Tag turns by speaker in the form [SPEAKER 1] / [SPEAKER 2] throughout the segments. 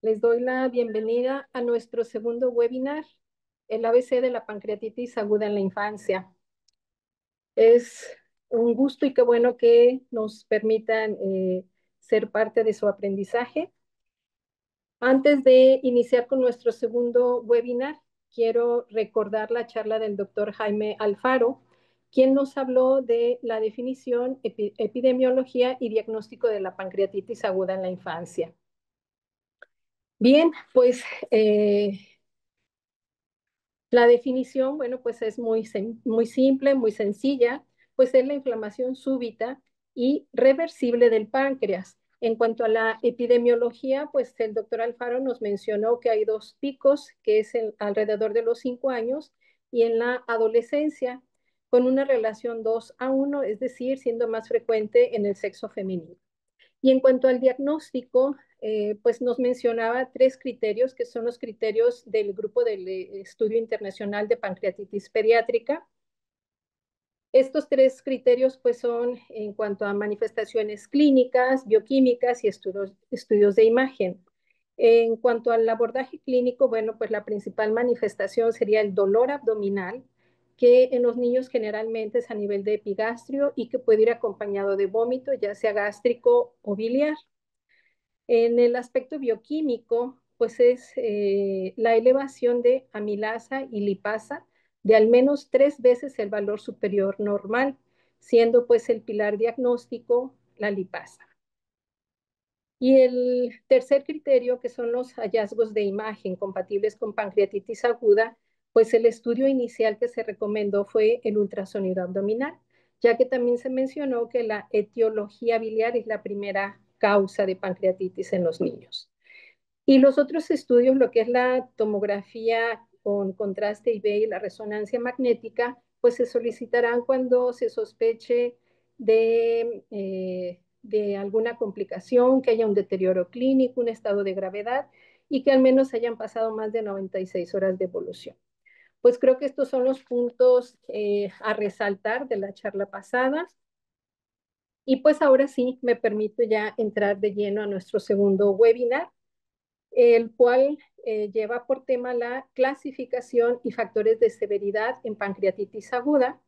[SPEAKER 1] Les doy la bienvenida a nuestro segundo webinar, el ABC de la pancreatitis aguda en la infancia. Es un gusto y qué bueno que nos permitan ser parte de su aprendizaje. Antes de iniciar con nuestro segundo webinar, quiero recordar la charla del doctor Jaime Alfaro, quien nos habló de la definición, epidemiología y diagnóstico de la pancreatitis aguda en la infancia. Bien, pues la definición, bueno, pues es muy simple, muy sencilla, pues es la inflamación súbita y reversible del páncreas. En cuanto a la epidemiología, pues el doctor Alfaro nos mencionó que hay dos picos, que es alrededor de los 5 años y en la adolescencia, con una relación 2:1, es decir, siendo más frecuente en el sexo femenino. Y en cuanto al diagnóstico, pues nos mencionaba 3 criterios, que son los criterios del grupo del Estudio Internacional de Pancreatitis Pediátrica. Estos 3 criterios pues son en cuanto a manifestaciones clínicas, bioquímicas y estudios de imagen. En cuanto al abordaje clínico, bueno, pues la principal manifestación sería el dolor abdominal, que en los niños generalmente es a nivel de epigastrio y que puede ir acompañado de vómito, ya sea gástrico o biliar. En el aspecto bioquímico, pues es la elevación de amilasa y lipasa de al menos 3 veces el valor superior normal, siendo pues el pilar diagnóstico la lipasa. Y el tercer criterio, que son los hallazgos de imagen compatibles con pancreatitis aguda, pues el estudio inicial que se recomendó fue el ultrasonido abdominal, ya que también se mencionó que la etiología biliar es la primera causa de pancreatitis en los niños. Y los otros estudios, lo que es la tomografía con contraste IV y la resonancia magnética, pues se solicitarán cuando se sospeche de alguna complicación, que haya un deterioro clínico, un estado de gravedad y que al menos hayan pasado más de 96 horas de evolución. Pues creo que estos son los puntos a resaltar de la charla pasada. Y pues ahora sí, me permito ya entrar de lleno a nuestro segundo webinar, el cual lleva por tema la clasificación y factores de severidad en pancreatitis aguda,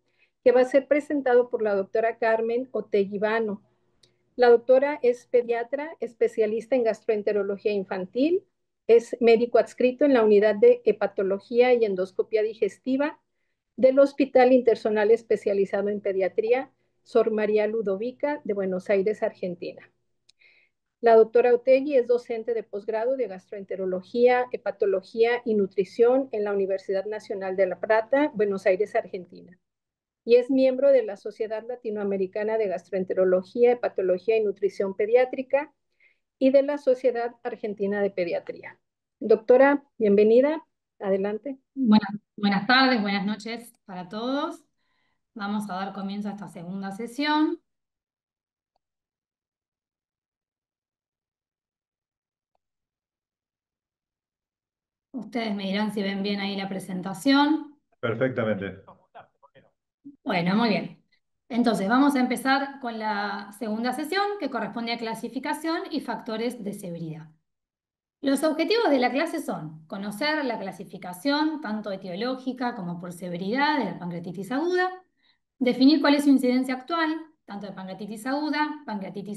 [SPEAKER 1] que va a ser presentado por la doctora Carmen Otegui-Vano. La doctora es pediatra, especialista en gastroenterología infantil, es médico adscrito en la unidad de hepatología y endoscopia digestiva del Hospital Intersonal Especializado en Pediatría Sor María Ludovica de Buenos Aires, Argentina. La doctora Otegui es docente de posgrado de gastroenterología, hepatología y nutrición en la Universidad Nacional de La Plata, Buenos Aires, Argentina. Y es miembro de la Sociedad Latinoamericana de Gastroenterología, Hepatología y Nutrición Pediátrica y de la Sociedad Argentina de Pediatría. Doctora, bienvenida. Adelante.
[SPEAKER 2] Buenas tardes, buenas noches para todos. Vamos a dar comienzo a esta segunda sesión. Ustedes me dirán si ven bien ahí la presentación.
[SPEAKER 3] Perfectamente.
[SPEAKER 2] Bueno, muy bien. Entonces, vamos a empezar con la segunda sesión que corresponde a clasificación y factores de severidad. Los objetivos de la clase son conocer la clasificación, tanto etiológica como por severidad de la pancreatitis aguda, definir cuál es su incidencia actual, tanto de pancreatitis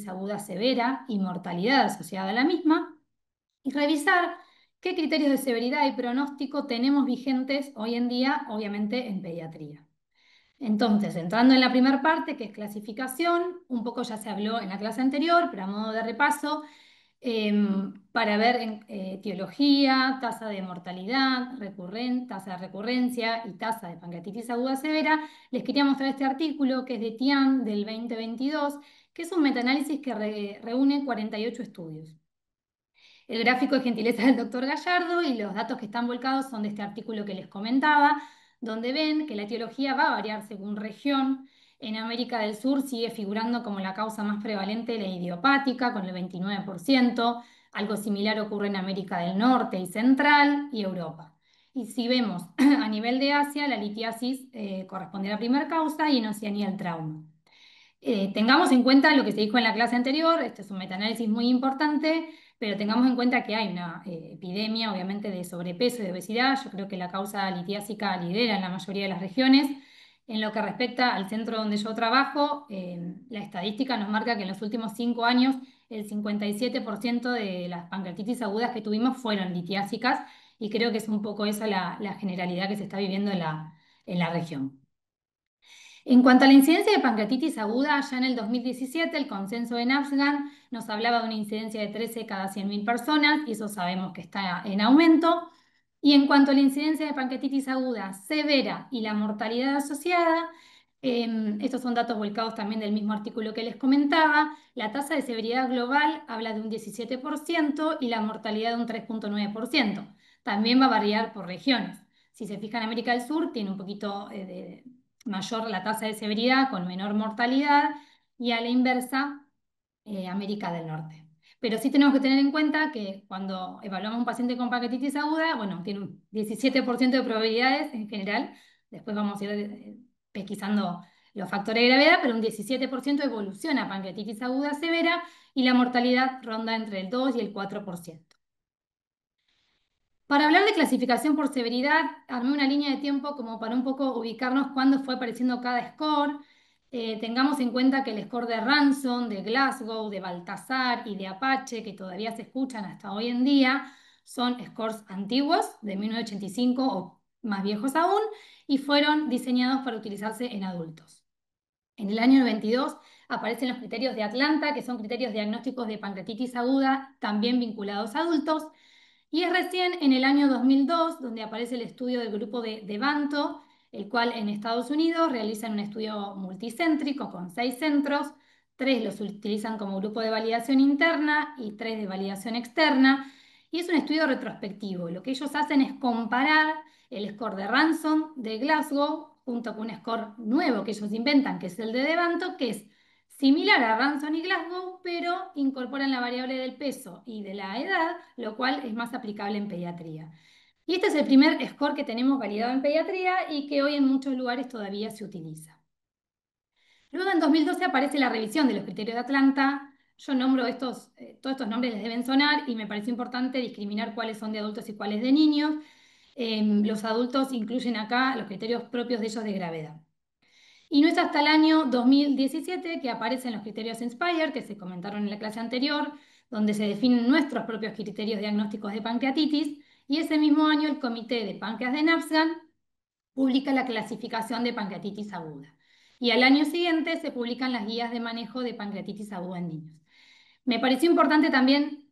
[SPEAKER 2] aguda severa y mortalidad asociada a la misma, y revisar qué criterios de severidad y pronóstico tenemos vigentes hoy en día, obviamente en pediatría. Entonces, entrando en la primera parte, que es clasificación, un poco ya se habló en la clase anterior, pero a modo de repaso, para ver etiología, tasa de mortalidad, tasa de recurrencia y tasa de pancreatitis aguda severa, les quería mostrar este artículo que es de Tian del 2022, que es un metaanálisis que reúne 48 estudios. El gráfico es gentileza del doctor Gallardo y los datos que están volcados son de este artículo que les comentaba, donde ven que la etiología va a variar según región. En América del Sur sigue figurando como la causa más prevalente la idiopática, con el 29%. Algo similar ocurre en América del Norte y Central y Europa. Y si vemos a nivel de Asia, la litiasis corresponde a la primera causa y en Oceanía el trauma. Tengamos en cuenta lo que se dijo en la clase anterior, este es un metaanálisis muy importante, pero tengamos en cuenta que hay una epidemia, obviamente, de sobrepeso y de obesidad. Yo creo que la causa litiásica lidera en la mayoría de las regiones. En lo que respecta al centro donde yo trabajo, la estadística nos marca que en los últimos 5 años el 57% de las pancreatitis agudas que tuvimos fueron litiásicas y creo que es un poco esa la generalidad que se está viviendo en la región. En cuanto a la incidencia de pancreatitis aguda, ya en el 2017 el consenso de NAPSGAN nos hablaba de una incidencia de 13 cada 100.000 personas y eso sabemos que está en aumento. Y en cuanto a la incidencia de pancreatitis aguda severa y la mortalidad asociada, estos son datos volcados también del mismo artículo que les comentaba, la tasa de severidad global habla de un 17% y la mortalidad de un 3,9%. También va a variar por regiones. Si se fija en América del Sur, tiene un poquito mayor la tasa de severidad con menor mortalidad y a la inversa América del Norte. Pero sí tenemos que tener en cuenta que cuando evaluamos a un paciente con pancreatitis aguda, bueno, tiene un 17% de probabilidades en general, después vamos a ir pesquisando los factores de gravedad, pero un 17% evoluciona a pancreatitis aguda severa y la mortalidad ronda entre el 2 y el 4%. Para hablar de clasificación por severidad, armé una línea de tiempo como para un poco ubicarnos cuándo fue apareciendo cada score. Tengamos en cuenta que el score de Ranson, de Glasgow, de Baltasar y de Apache, que todavía se escuchan hasta hoy en día, son scores antiguos, de 1985 o más viejos aún, y fueron diseñados para utilizarse en adultos. En el año 92 aparecen los criterios de Atlanta, que son criterios diagnósticos de pancreatitis aguda, también vinculados a adultos. Y es recién en el año 2002 donde aparece el estudio del grupo de Banto, el cual en Estados Unidos realizan un estudio multicéntrico con 6 centros, 3 los utilizan como grupo de validación interna y 3 de validación externa, y es un estudio retrospectivo. Lo que ellos hacen es comparar el score de Ranson de Glasgow junto con un score nuevo que ellos inventan, que es el de Banto, que es similar a Ranson y Glasgow, pero incorporan la variable del peso y de la edad, lo cual es más aplicable en pediatría. Y este es el primer score que tenemos validado en pediatría y que hoy en muchos lugares todavía se utiliza. Luego en 2012 aparece la revisión de los criterios de Atlanta. Yo nombro todos estos nombres les deben sonar y me parece importante discriminar cuáles son de adultos y cuáles de niños. Los adultos incluyen acá los criterios propios de ellos de gravedad. Y no es hasta el año 2017 que aparecen los criterios Inspire, que se comentaron en la clase anterior, donde se definen nuestros propios criterios diagnósticos de pancreatitis, y ese mismo año el Comité de Páncreas de NAPSGAN publica la clasificación de pancreatitis aguda. Y al año siguiente se publican las guías de manejo de pancreatitis aguda en niños. Me pareció importante también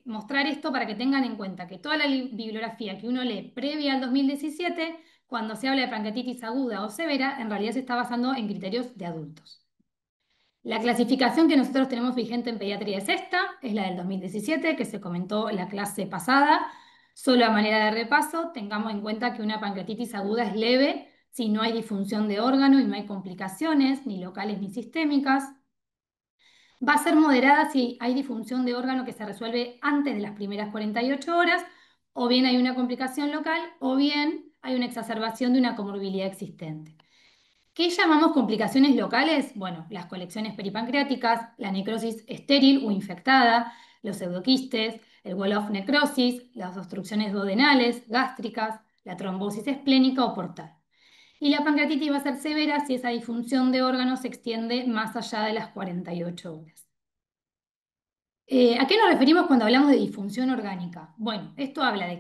[SPEAKER 2] mostrar esto para que tengan en cuenta que toda la bibliografía que uno lee previa al 2017, cuando se habla de pancreatitis aguda o severa, en realidad se está basando en criterios de adultos. La clasificación que nosotros tenemos vigente en pediatría es esta, es la del 2017, que se comentó en la clase pasada. Solo a manera de repaso, tengamos en cuenta que una pancreatitis aguda es leve si no hay disfunción de órgano y no hay complicaciones, ni locales ni sistémicas. Va a ser moderada si hay disfunción de órgano que se resuelve antes de las primeras 48 horas, o bien hay una complicación local, o bien hay una exacerbación de una comorbilidad existente. ¿Qué llamamos complicaciones locales? Bueno, las colecciones peripancreáticas, la necrosis estéril o infectada, los pseudoquistes, el wall-off necrosis, las obstrucciones duodenales, gástricas, la trombosis esplénica o portal. Y la pancreatitis va a ser severa si esa disfunción de órganos se extiende más allá de las 48 horas. ¿A qué nos referimos cuando hablamos de disfunción orgánica? Bueno, esto habla de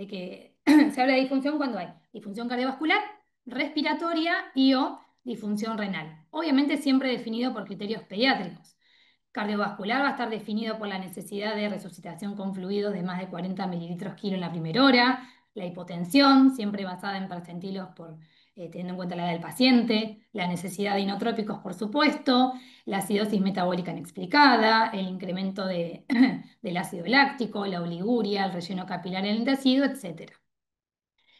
[SPEAKER 2] que se habla de disfunción cuando hay disfunción cardiovascular, respiratoria y o disfunción renal. Obviamente siempre definido por criterios pediátricos. Cardiovascular va a estar definido por la necesidad de resucitación con fluidos de más de 40 mililitros kilo en la primera hora, la hipotensión, siempre basada en percentilos teniendo en cuenta la edad del paciente, la necesidad de inotrópicos, por supuesto, la acidosis metabólica inexplicada, el incremento del ácido láctico, la oliguria, el relleno capilar en el tejido, etc.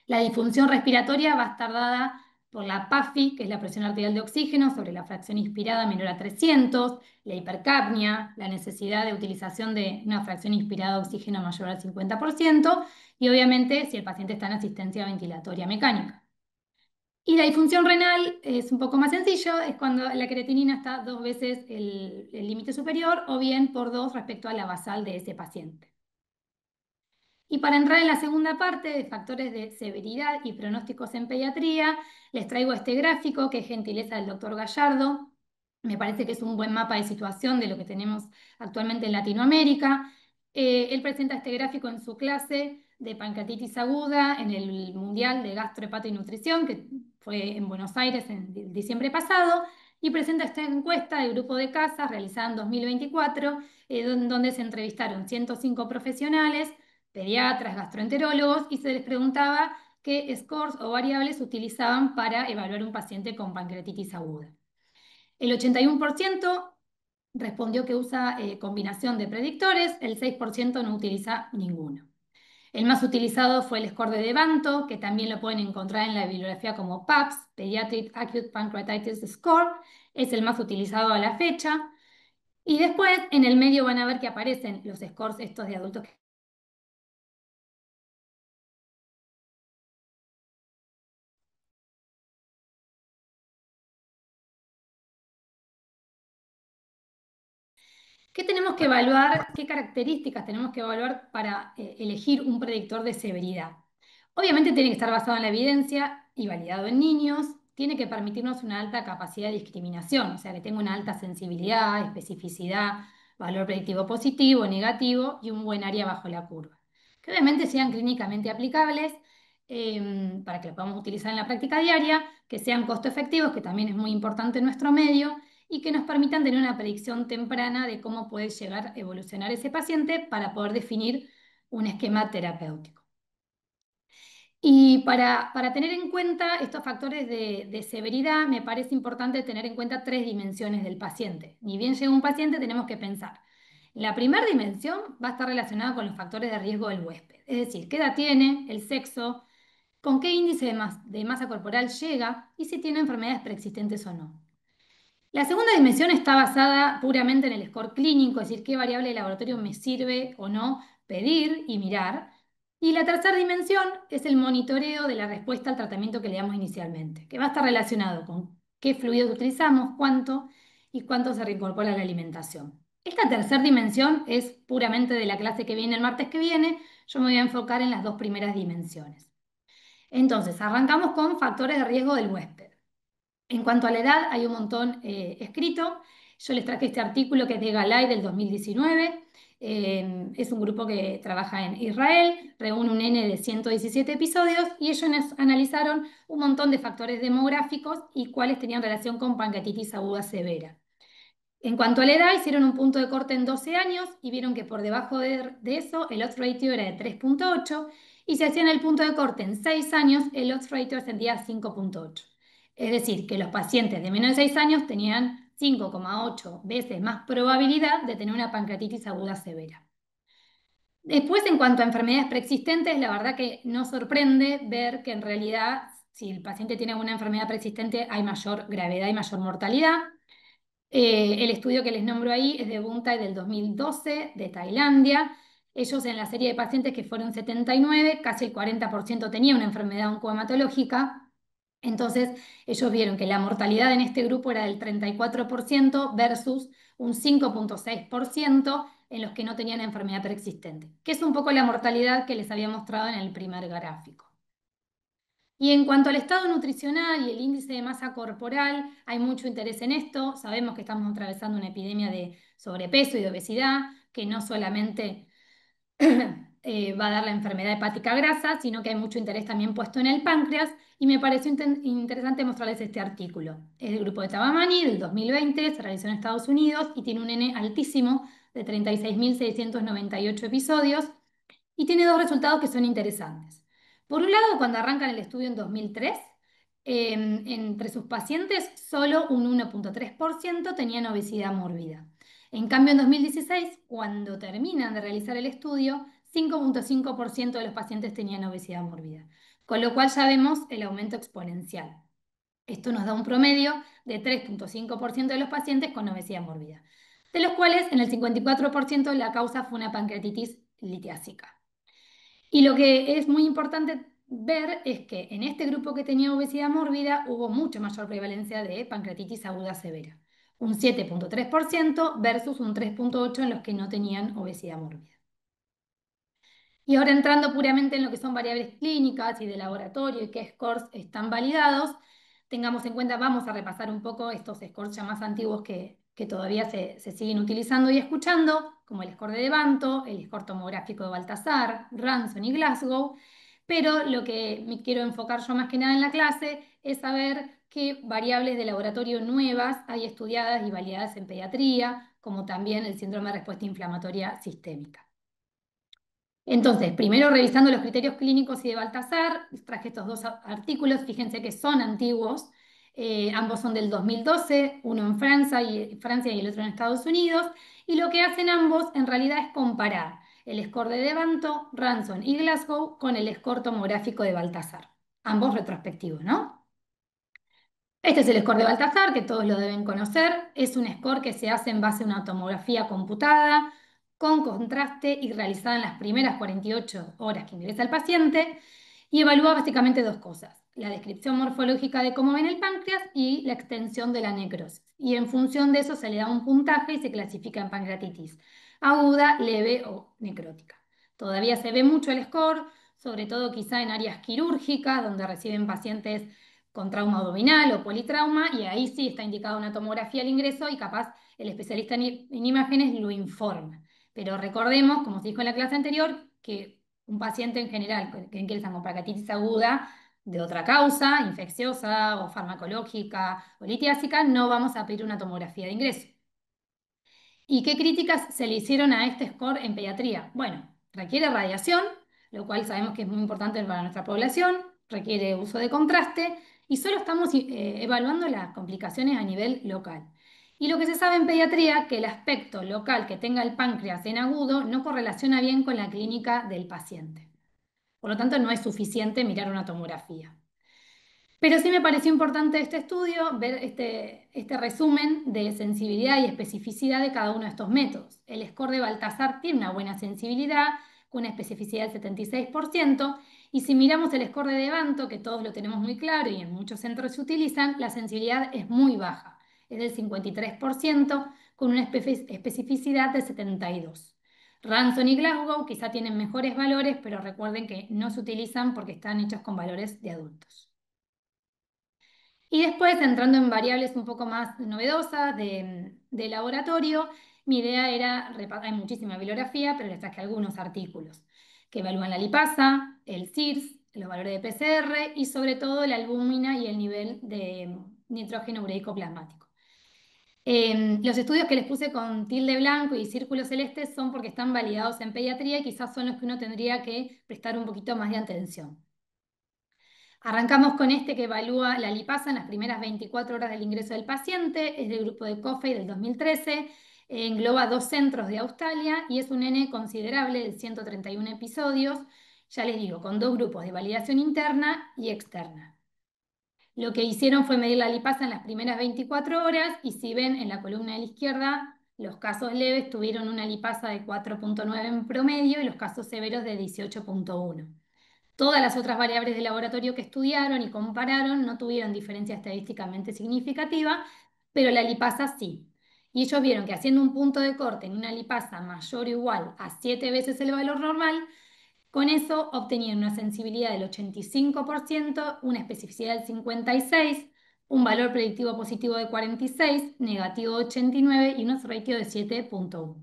[SPEAKER 2] La disfunción respiratoria va a estar dada por la PAFI, que es la presión arterial de oxígeno sobre la fracción inspirada menor a 300, la hipercapnia, la necesidad de utilización de una fracción inspirada de oxígeno mayor al 50%, y obviamente si el paciente está en asistencia ventilatoria mecánica. Y la disfunción renal es un poco más sencillo, es cuando la creatinina está 2 veces el límite superior o bien por 2 respecto a la basal de ese paciente. Y para entrar en la segunda parte de factores de severidad y pronósticos en pediatría, les traigo este gráfico que es gentileza del doctor Gallardo. Me parece que es un buen mapa de situación de lo que tenemos actualmente en Latinoamérica. Él presenta este gráfico en su clase de pancreatitis aguda en el Mundial de Gastrohepato y Nutrición, que fue en Buenos Aires en diciembre pasado, y presenta esta encuesta del grupo de casas realizada en 2024, donde se entrevistaron 105 profesionales pediatras, gastroenterólogos, y se les preguntaba qué scores o variables utilizaban para evaluar un paciente con pancreatitis aguda. El 81% respondió que usa combinación de predictores, el 6% no utiliza ninguno. El más utilizado fue el score de Devanto, que también lo pueden encontrar en la bibliografía como PAPS, Pediatric Acute Pancreatitis Score, es el más utilizado a la fecha. Y después en el medio van a ver que aparecen los scores estos de adultos. ¿Qué tenemos que evaluar? ¿Qué características tenemos que evaluar para elegir un predictor de severidad? Obviamente tiene que estar basado en la evidencia y validado en niños. Tiene que permitirnos una alta capacidad de discriminación, o sea, que tenga una alta sensibilidad, especificidad, valor predictivo positivo, negativo y un buen área bajo la curva. Que obviamente sean clínicamente aplicables para que lo podamos utilizar en la práctica diaria, que sean costo efectivos, que también es muy importante en nuestro medio, y que nos permitan tener una predicción temprana de cómo puede llegar a evolucionar ese paciente para poder definir un esquema terapéutico. Y para tener en cuenta estos factores de severidad, me parece importante tener en cuenta 3 dimensiones del paciente. Ni bien llega un paciente, tenemos que pensar. La primera dimensión va a estar relacionada con los factores de riesgo del huésped, es decir, qué edad tiene, el sexo, con qué índice de masa corporal llega y si tiene enfermedades preexistentes o no. La segunda dimensión está basada puramente en el score clínico, es decir, qué variable de laboratorio me sirve o no pedir y mirar. Y la tercera dimensión es el monitoreo de la respuesta al tratamiento que le damos inicialmente, que va a estar relacionado con qué fluidos utilizamos, cuánto y cuánto se reincorpora a la alimentación. Esta tercera dimensión es puramente de la clase que viene el martes que viene. Yo me voy a enfocar en las 2 primeras dimensiones. Entonces, arrancamos con factores de riesgo del huésped. En cuanto a la edad, hay un montón escrito. Yo les traje este artículo que es de Galay del 2019. Es un grupo que trabaja en Israel, reúne un N de 117 episodios y ellos analizaron un montón de factores demográficos y cuáles tenían relación con pancreatitis aguda severa. En cuanto a la edad, hicieron un punto de corte en 12 años y vieron que por debajo de eso el odds ratio era de 3,8 y si hacían el punto de corte en 6 años, el odds ratio ascendía a 5,8. Es decir, que los pacientes de menos de 6 años tenían 5,8 veces más probabilidad de tener una pancreatitis aguda severa. Después, en cuanto a enfermedades preexistentes, la verdad que no sorprende ver que en realidad, si el paciente tiene alguna enfermedad preexistente, hay mayor gravedad y mayor mortalidad. El estudio que les nombro ahí es de Buntai del 2012, de Tailandia. Ellos en la serie de pacientes que fueron 79, casi el 40% tenía una enfermedad oncohematológica. Entonces, ellos vieron que la mortalidad en este grupo era del 34% versus un 5,6% en los que no tenían enfermedad preexistente, que es un poco la mortalidad que les había mostrado en el primer gráfico. Y en cuanto al estado nutricional y el índice de masa corporal, hay mucho interés en esto. Sabemos que estamos atravesando una epidemia de sobrepeso y de obesidad, que no solamente va a dar la enfermedad hepática grasa, sino que hay mucho interés también puesto en el páncreas. Y me pareció interesante mostrarles este artículo. Es del grupo de Tabamani del 2020, se realizó en Estados Unidos y tiene un N altísimo de 36.698 episodios y tiene 2 resultados que son interesantes. Por un lado, cuando arrancan el estudio en 2003, entre sus pacientes solo un 1,3% tenían obesidad mórbida. En cambio, en 2016, cuando terminan de realizar el estudio, 5,5% de los pacientes tenían obesidad mórbida, con lo cual ya vemos el aumento exponencial. Esto nos da un promedio de 3,5% de los pacientes con obesidad mórbida, de los cuales en el 54% la causa fue una pancreatitis litiásica. Y lo que es muy importante ver es que en este grupo que tenía obesidad mórbida hubo mucho mayor prevalencia de pancreatitis aguda severa, un 7,3% versus un 3,8% en los que no tenían obesidad mórbida. Y ahora entrando puramente en lo que son variables clínicas y de laboratorio y qué scores están validados, tengamos en cuenta, vamos a repasar un poco estos scores ya más antiguos que todavía se siguen utilizando y escuchando, como el score de Levanto, el score tomográfico de Baltasar, Ranson y Glasgow, pero lo que me quiero enfocar yo más que nada en la clase es saber qué variables de laboratorio nuevas hay estudiadas y validadas en pediatría, como también el síndrome de respuesta inflamatoria sistémica. Entonces, primero revisando los criterios clínicos y de Baltasar, traje estos dos artículos, fíjense que son antiguos, ambos son del 2012, uno en Francia y el otro en Estados Unidos, y lo que hacen ambos en realidad es comparar el score de Levanto, Ranson y Glasgow con el score tomográfico de Baltasar, ambos retrospectivos, ¿no? Este es el score de Baltasar, que todos lo deben conocer. Es un score que se hace en base a una tomografía computada, con contraste y realizada en las primeras 48 horas que ingresa el paciente, y evalúa básicamente dos cosas: la descripción morfológica de cómo ven el páncreas y la extensión de la necrosis. Y en función de eso se le da un puntaje y se clasifica en pancreatitis aguda, leve o necrótica. Todavía se ve mucho el score, sobre todo quizá en áreas quirúrgicas, donde reciben pacientes con trauma abdominal o politrauma, y ahí sí está indicada una tomografía al ingreso y capaz el especialista en imágenes lo informa. Pero recordemos, como se dijo en la clase anterior, que un paciente en general que ingresa con pancreatitis aguda de otra causa, infecciosa o farmacológica o litiásica, no vamos a pedir una tomografía de ingreso. ¿Y qué críticas se le hicieron a este score en pediatría? Bueno, requiere radiación, lo cual sabemos que es muy importante para nuestra población, requiere uso de contraste y solo estamos evaluando las complicaciones a nivel local. Y lo que se sabe en pediatría, que el aspecto local que tenga el páncreas en agudo no correlaciona bien con la clínica del paciente. Por lo tanto, no es suficiente mirar una tomografía. Pero sí me pareció importante este estudio ver este resumen de sensibilidad y especificidad de cada uno de estos métodos. El score de Baltasar tiene una buena sensibilidad, con una especificidad del 76%, y si miramos el score de Levanto, que todos lo tenemos muy claro y en muchos centros se utilizan, la sensibilidad es muy baja, es del 53%, con una especificidad de 72%. Ranson y Glasgow quizá tienen mejores valores, pero recuerden que no se utilizan porque están hechos con valores de adultos. Y después, entrando en variables un poco más novedosas de laboratorio, mi idea era, hay muchísima bibliografía, pero les traje algunos artículos que evalúan la lipasa, el CIRS, los valores de PCR y sobre todo la albúmina y el nivel de nitrógeno ureico plasmático. Los estudios que les puse con tilde blanco y círculo celeste son porque están validados en pediatría y quizás son los que uno tendría que prestar un poquito más de atención. Arrancamos con este que evalúa la lipasa en las primeras 24 horas del ingreso del paciente, es del grupo de Coffey del 2013, engloba 2 centros de Australia y es un N considerable de 131 episodios, ya les digo, con 2 grupos de validación interna y externa. Lo que hicieron fue medir la lipasa en las primeras 24 horas y si ven en la columna de la izquierda, los casos leves tuvieron una lipasa de 4,9 en promedio y los casos severos de 18,1. Todas las otras variables de laboratorio que estudiaron y compararon no tuvieron diferencia estadísticamente significativa, pero la lipasa sí. Y ellos vieron que haciendo un punto de corte en una lipasa mayor o igual a 7 veces el valor normal, con eso obtenían una sensibilidad del 85%, una especificidad del 56%, un valor predictivo positivo de 46%, negativo de 89% y unos ratio de 7,1,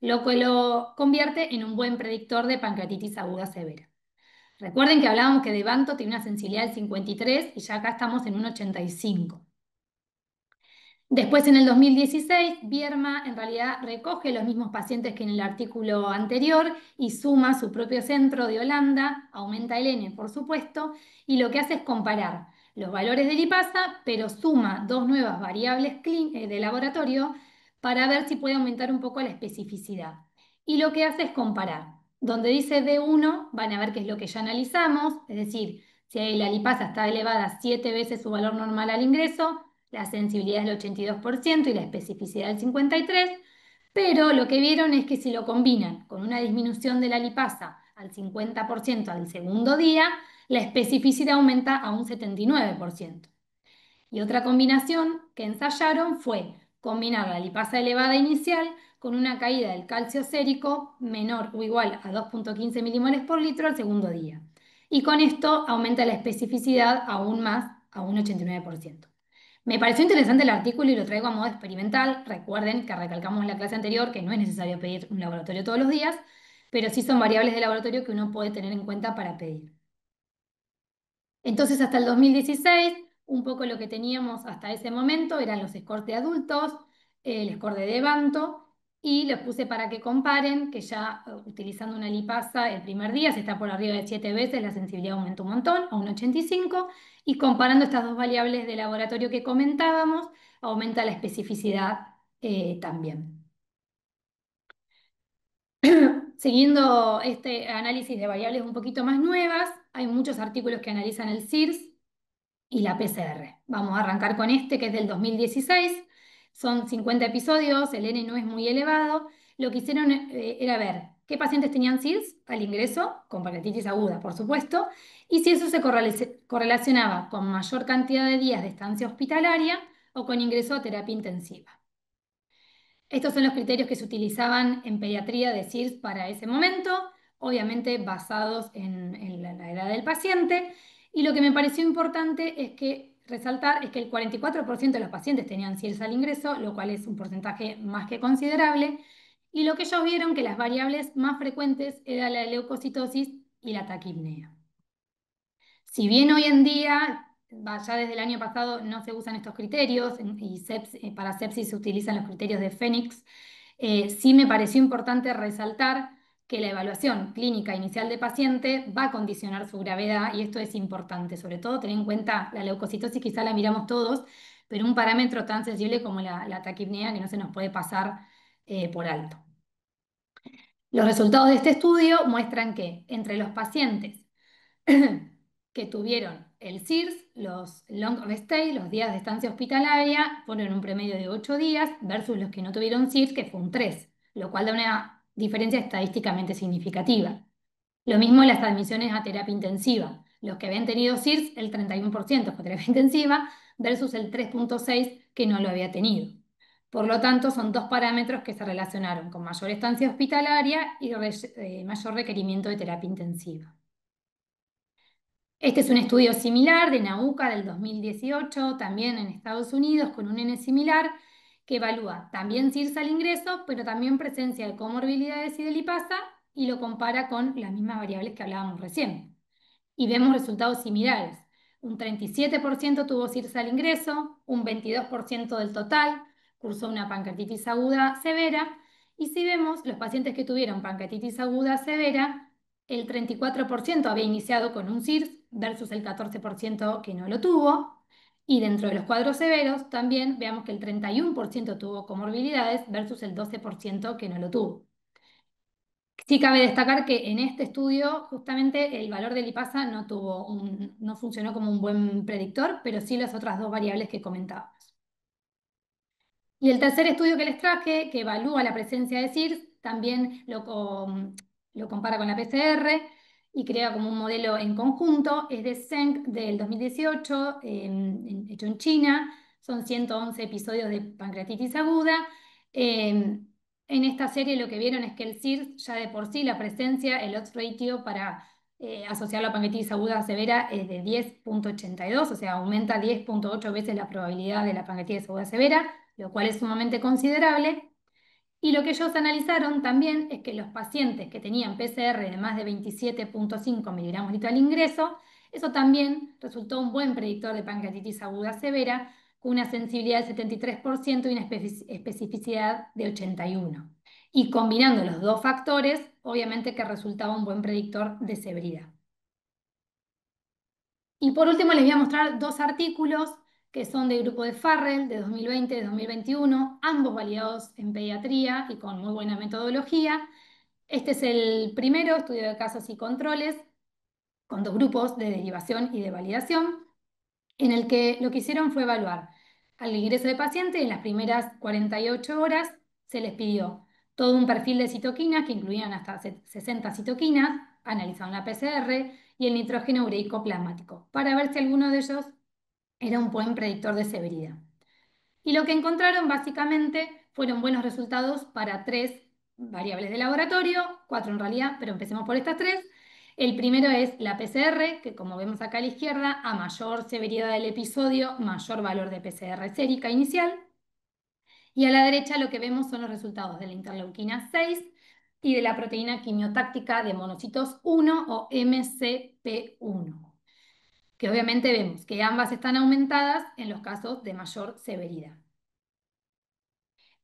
[SPEAKER 2] lo que lo convierte en un buen predictor de pancreatitis aguda severa. Recuerden que hablábamos que Levanto tiene una sensibilidad del 53 y ya acá estamos en un 85. Después, en el 2016, Bierma en realidad recoge los mismos pacientes que en el artículo anterior y suma su propio centro de Holanda, aumenta el N, por supuesto, y lo que hace es comparar los valores de lipasa, pero suma 2 nuevas variables de laboratorio para ver si puede aumentar un poco la especificidad. Y lo que hace es comparar. Donde dice D1, van a ver qué es lo que ya analizamos, es decir, si la lipasa está elevada 7 veces su valor normal al ingreso, la sensibilidad es del 82% y la especificidad del 53%, pero lo que vieron es que si lo combinan con una disminución de la lipasa al 50% al segundo día, la especificidad aumenta a un 79%. Y otra combinación que ensayaron fue combinar la lipasa elevada inicial con una caída del calcio sérico menor o igual a 2,15 milimoles por litro al segundo día. Y con esto aumenta la especificidad aún más a un 89%. Me pareció interesante el artículo y lo traigo a modo experimental. Recuerden que recalcamos en la clase anterior que no es necesario pedir un laboratorio todos los días, pero sí son variables de laboratorio que uno puede tener en cuenta para pedir. Entonces, hasta el 2016, un poco lo que teníamos hasta ese momento eran los scores de adultos, el score de Devanto, y los puse para que comparen, que ya utilizando una lipasa el primer día, si está por arriba de 7 veces, la sensibilidad aumenta un montón, a un 85, y comparando estas dos variables de laboratorio que comentábamos, aumenta la especificidad también. Siguiendo este análisis de variables un poquito más nuevas, hay muchos artículos que analizan el CIRS y la PCR. Vamos a arrancar con este que es del 2016. Son 50 episodios, el N no es muy elevado. Lo que hicieron era ver qué pacientes tenían SIRS al ingreso, con pancreatitis aguda, por supuesto, y si eso se correlacionaba con mayor cantidad de días de estancia hospitalaria o con ingreso a terapia intensiva. Estos son los criterios que se utilizaban en pediatría de SIRS para ese momento, obviamente basados en la edad del paciente. Y lo que me pareció importante es que resaltar es que el 44% de los pacientes tenían SIRS al ingreso, lo cual es un porcentaje más que considerable. Y lo que ellos vieron que las variables más frecuentes eran la leucocitosis y la taquipnea. Si bien hoy en día, ya desde el año pasado, no se usan estos criterios y para sepsis se utilizan los criterios de Phoenix, sí me pareció importante resaltar que la evaluación clínica inicial de paciente va a condicionar su gravedad y esto es importante, sobre todo tener en cuenta la leucocitosis, quizá la miramos todos, pero un parámetro tan sensible como la taquipnea que no se nos puede pasar por alto. Los resultados de este estudio muestran que entre los pacientes que tuvieron el SIRS, los long stay, los días de estancia hospitalaria, fueron un promedio de 8 días versus los que no tuvieron SIRS, que fue un 3, lo cual da una diferencia estadísticamente significativa. Lo mismo en las admisiones a terapia intensiva. Los que habían tenido SIRS, el 31% fue terapia intensiva versus el 3,6% que no lo había tenido. Por lo tanto, son dos parámetros que se relacionaron con mayor estancia hospitalaria y mayor requerimiento de terapia intensiva. Este es un estudio similar de NAUCA del 2018, también en Estados Unidos, con un N similar, que evalúa también CIRS al ingreso, pero también presencia de comorbilidades y de lipasa, y lo compara con las mismas variables que hablábamos recién. Y vemos resultados similares. Un 37% tuvo CIRS al ingreso, un 22% del total cursó una pancreatitis aguda severa, y si vemos los pacientes que tuvieron pancreatitis aguda severa, el 34% había iniciado con un CIRS versus el 14% que no lo tuvo. Y dentro de los cuadros severos también veamos que el 31% tuvo comorbilidades versus el 12% que no lo tuvo. Sí cabe destacar que en este estudio justamente el valor de lipasa no funcionó como un buen predictor, pero sí las otras dos variables que comentábamos. Y el tercer estudio que les traje, que evalúa la presencia de SIRS, también lo compara con la PCR y crea como un modelo en conjunto. Es de Zheng del 2018, hecho en China. Son 111 episodios de pancreatitis aguda. En esta serie lo que vieron es que el SIRS, ya de por sí, la presencia, el odds ratio para asociarlo a pancreatitis aguda severa es de 10,82, o sea, aumenta 10,8 veces la probabilidad de la pancreatitis aguda severa, lo cual es sumamente considerable. Y lo que ellos analizaron también es que los pacientes que tenían PCR de más de 27,5 miligramos litro al ingreso, eso también resultó un buen predictor de pancreatitis aguda severa, con una sensibilidad del 73% y una especificidad de 81%. Y combinando los dos factores, obviamente que resultaba un buen predictor de severidad. Y por último les voy a mostrar dos artículos que son del grupo de Farrell de 2020 y 2021, ambos validados en pediatría y con muy buena metodología. Este es el primero, estudio de casos y controles, con dos grupos de derivación y de validación, en el que lo que hicieron fue evaluar al ingreso de paciente. En las primeras 48 horas se les pidió todo un perfil de citoquinas que incluían hasta 60 citoquinas, analizaron la PCR y el nitrógeno ureico plasmático, para ver si alguno de ellos era un buen predictor de severidad. Y lo que encontraron básicamente fueron buenos resultados para 3 variables de laboratorio, 4 en realidad, pero empecemos por estas 3. El primero es la PCR, que como vemos acá a la izquierda, a mayor severidad del episodio, mayor valor de PCR sérica inicial. Y a la derecha lo que vemos son los resultados de la interleuquina 6 y de la proteína quimiotáctica de monocitos 1 o MCP1, que obviamente vemos que ambas están aumentadas en los casos de mayor severidad.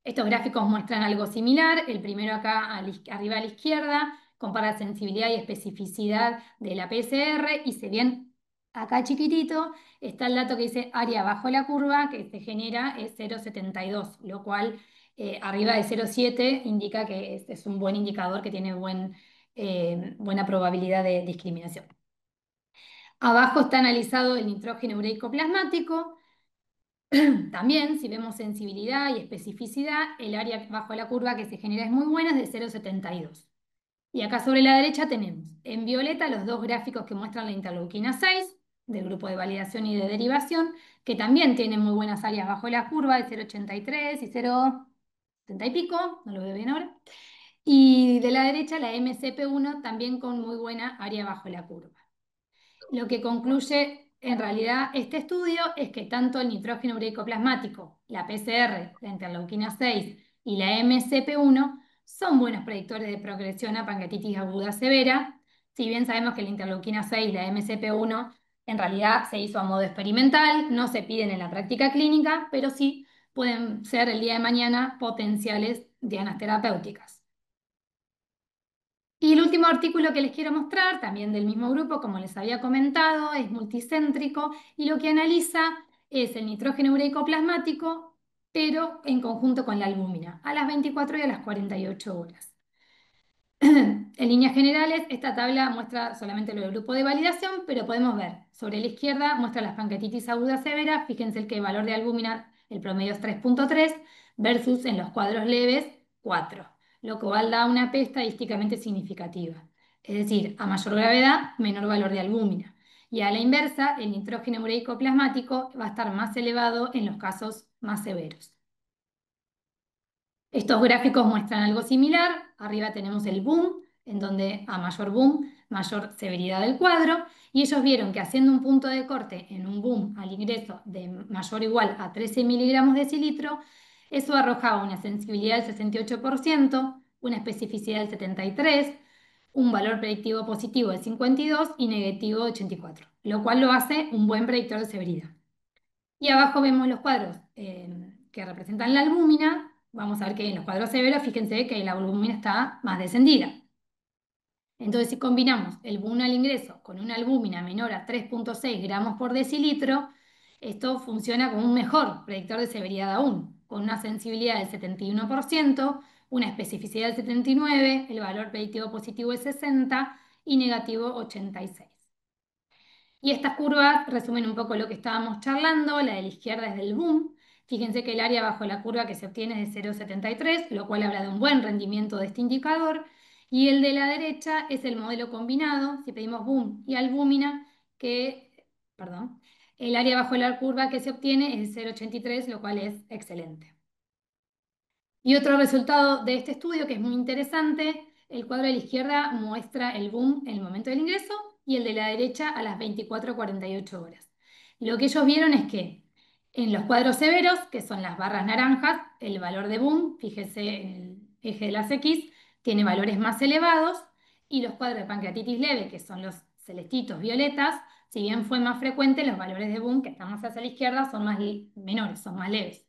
[SPEAKER 2] Estos gráficos muestran algo similar. El primero acá arriba a la izquierda compara sensibilidad y especificidad de la PCR y se ven acá chiquitito está el dato que dice área bajo la curva que se genera es 0,72, lo cual arriba de 0,7 indica que es un buen indicador que tiene buena probabilidad de discriminación. Abajo está analizado el nitrógeno ureico plasmático. También, si vemos sensibilidad y especificidad, el área bajo la curva que se genera es muy buena, es de 0,72. Y acá sobre la derecha tenemos en violeta los dos gráficos que muestran la interleuquina 6, del grupo de validación y de derivación, que también tienen muy buenas áreas bajo la curva, de 0,83 y 0,70 y pico, no lo veo bien ahora. Y de la derecha la MCP1 también con muy buena área bajo la curva. Lo que concluye en realidad este estudio es que tanto el nitrógeno ureico plasmático, la PCR, la interleuquina 6 y la MCP1 son buenos predictores de progresión a pancreatitis aguda severa. Si bien sabemos que la interleuquina 6 y la MCP1 en realidad se hizo a modo experimental, no se piden en la práctica clínica, pero sí pueden ser el día de mañana potenciales dianas terapéuticas. Y el último artículo que les quiero mostrar, también del mismo grupo, como les había comentado, es multicéntrico y lo que analiza es el nitrógeno ureico plasmático, pero en conjunto con la albúmina, a las 24 y a las 48 horas. En líneas generales, esta tabla muestra solamente lo del grupo de validación, pero podemos ver, sobre la izquierda muestra las pancreatitis aguda severa, fíjense que el valor de albúmina, el promedio es 3,3 versus en los cuadros leves 4, lo cual da una P estadísticamente significativa. Es decir, a mayor gravedad, menor valor de albúmina. Y a la inversa, el nitrógeno ureico plasmático va a estar más elevado en los casos más severos. Estos gráficos muestran algo similar. Arriba tenemos el boom, en donde a mayor boom, mayor severidad del cuadro. Y ellos vieron que haciendo un punto de corte en un boom al ingreso de mayor o igual a 13 miligramos de decilitro, eso arrojaba una sensibilidad del 68%, una especificidad del 73%, un valor predictivo positivo de 52 y negativo de 84, lo cual lo hace un buen predictor de severidad. Y abajo vemos los cuadros que representan la albúmina. Vamos a ver que en los cuadros severos, fíjense que la albúmina está más descendida. Entonces, si combinamos el boom al ingreso con una albúmina menor a 3,6 gramos por decilitro, esto funciona como un mejor predictor de severidad aún, con una sensibilidad del 71%, una especificidad del 79%, el valor predictivo positivo es 60 y negativo 86. Y estas curvas resumen un poco lo que estábamos charlando. La de la izquierda es del boom. Fíjense que el área bajo la curva que se obtiene es de 0,73, lo cual habla de un buen rendimiento de este indicador. Y el de la derecha es el modelo combinado. Si pedimos boom y albúmina, el área bajo la curva que se obtiene es 0,83, lo cual es excelente. Y otro resultado de este estudio que es muy interesante, el cuadro de la izquierda muestra el boom en el momento del ingreso y el de la derecha a las 24 a 48 horas. Lo que ellos vieron es que en los cuadros severos, que son las barras naranjas, el valor de boom, fíjese en el eje de las X, tiene valores más elevados y los cuadros de pancreatitis leve, que son los celestitos violetas, si bien fue más frecuente, los valores de boom que están más hacia la izquierda son más menores, son más leves.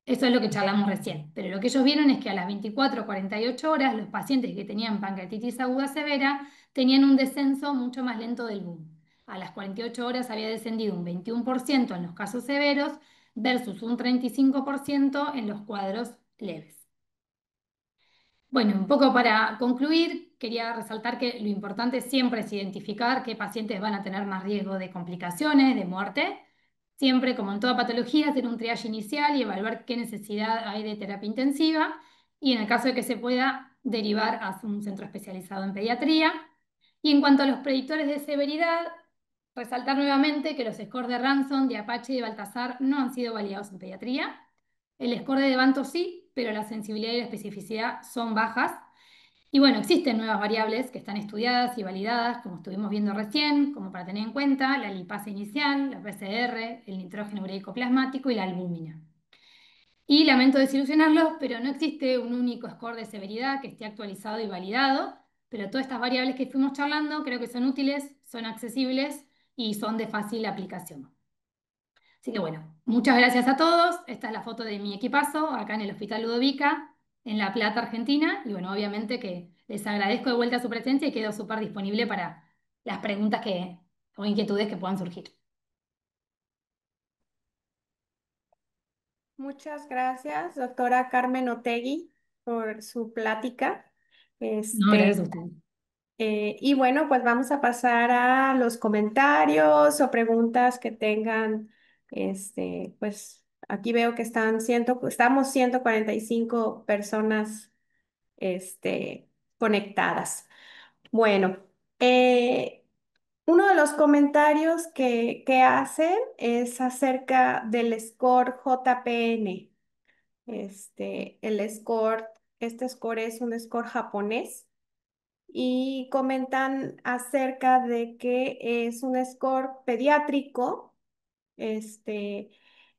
[SPEAKER 2] Eso es lo que charlamos recién. Pero lo que ellos vieron es que a las 24 o 48 horas los pacientes que tenían pancreatitis aguda severa tenían un descenso mucho más lento del boom. A las 48 horas había descendido un 21% en los casos severos versus un 35% en los cuadros leves. Bueno, un poco para concluir, quería resaltar que lo importante siempre es identificar qué pacientes van a tener más riesgo de complicaciones, de muerte. Siempre, como en toda patología, hacer un triage inicial y evaluar qué necesidad hay de terapia intensiva y en el caso de que se pueda derivar a un centro especializado en pediatría. Y en cuanto a los predictores de severidad, resaltar nuevamente que los scores de Ransom, de Apache y de Baltasar no han sido validados en pediatría. El score de Levanto sí, pero la sensibilidad y la especificidad son bajas. Y bueno, existen nuevas variables que están estudiadas y validadas, como estuvimos viendo recién, como para tener en cuenta la lipasa inicial, la PCR, el nitrógeno ureico plasmático y la albúmina. Y lamento desilusionarlos, pero no existe un único score de severidad que esté actualizado y validado, pero todas estas variables que fuimos charlando creo que son útiles, son accesibles y son de fácil aplicación. Así que bueno, muchas gracias a todos. Esta es la foto de mi equipazo acá en el Hospital Ludovica, en La Plata, Argentina. Y bueno, obviamente que les agradezco de vuelta su presencia y quedo súper disponible para las preguntas o inquietudes que puedan surgir.
[SPEAKER 3] Muchas gracias, doctora Carmen Otegui, por su plática.
[SPEAKER 2] No, gracias a
[SPEAKER 3] Este,
[SPEAKER 2] ustedes.
[SPEAKER 3] y bueno, pues vamos a pasar a los comentarios o preguntas que tengan. Pues aquí veo que estamos 145 personas, conectadas. Bueno, eh, uno de los comentarios que hacen es acerca del score JPN. Este score es un score japonés y comentan acerca de que es un score pediátrico, este,